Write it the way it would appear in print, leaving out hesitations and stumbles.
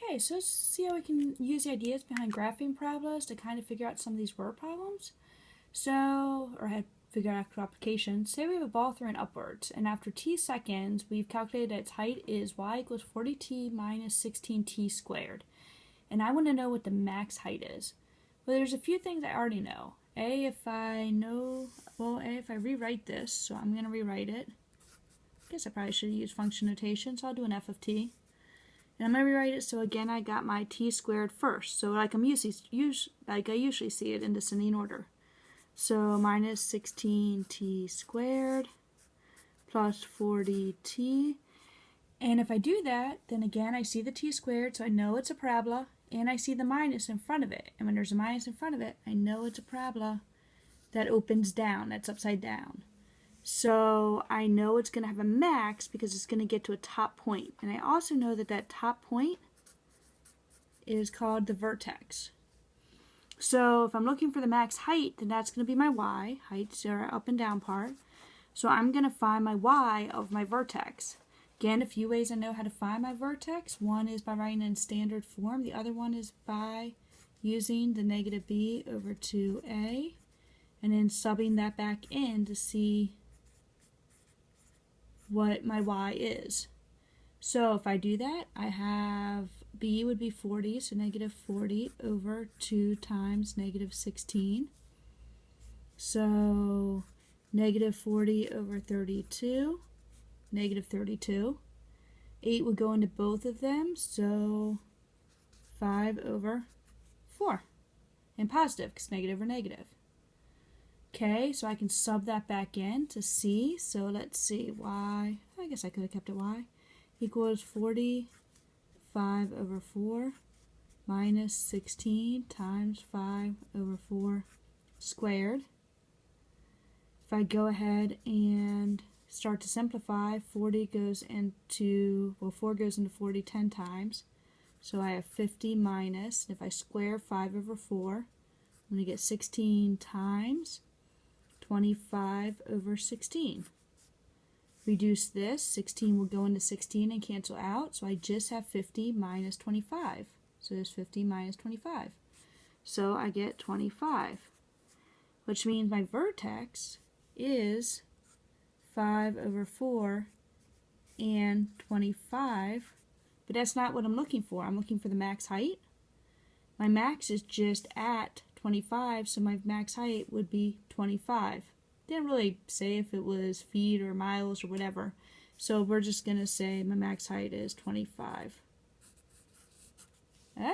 Okay, so let's see how we can use the ideas behind graphing parabolas to kind of figure out some of these word problems. So, or figure out actual applications. Say we have a ball thrown upwards, and after t seconds, we've calculated that its height is y equals 40t minus 16t squared. And I want to know what the max height is. Well, there's a few things I already know. If I rewrite this, so I'm going to rewrite it. I guess I probably should use function notation, so I'll do an f of t. And I'm going to rewrite it so again I got my t squared first. So like I usually see it in descending order. So minus 16t squared plus 40t. And if I do that, then again I see the t squared, so I know it's a parabola, and I see the minus in front of it. And when there's a minus in front of it, I know it's a parabola that opens down, that's upside down. So I know it's going to have a max because it's going to get to a top point. And I also know that that top point is called the vertex. So if I'm looking for the max height, then that's going to be my y. Height's our up and down part. So I'm going to find my y of my vertex. Again, a few ways I know how to find my vertex. One is by writing in standard form. The other one is by using the negative b over 2a and then subbing that back in to see what my y is. So if I do that, I have b would be 40, so negative 40 over 2 times negative 16. So negative 40 over 32, negative 32. 8 would go into both of them, so 5 over 4. And positive, because negative or negative. Okay, so I can sub that back in to c. So let's see, y, I guess I could have kept it y, equals 45 over 4 minus 16 times 5 over 4 squared. If I go ahead and start to simplify, 4 goes into 40 10 times. So I have 50 minus, if I square 5 over 4, I'm going to get 16 times 25 over 16. Reduce this, 16 will go into 16 and cancel out, so I just have 50 minus 25. So there's 50 minus 25. So I get 25, which means my vertex is 5 over 4 and 25, but that's not what I'm looking for. I'm looking for the max height. My max is just at 25, so my max height would be 25. Didn't really say if it was feet or miles or whatever, so we're just going to say my max height is 25. Okay.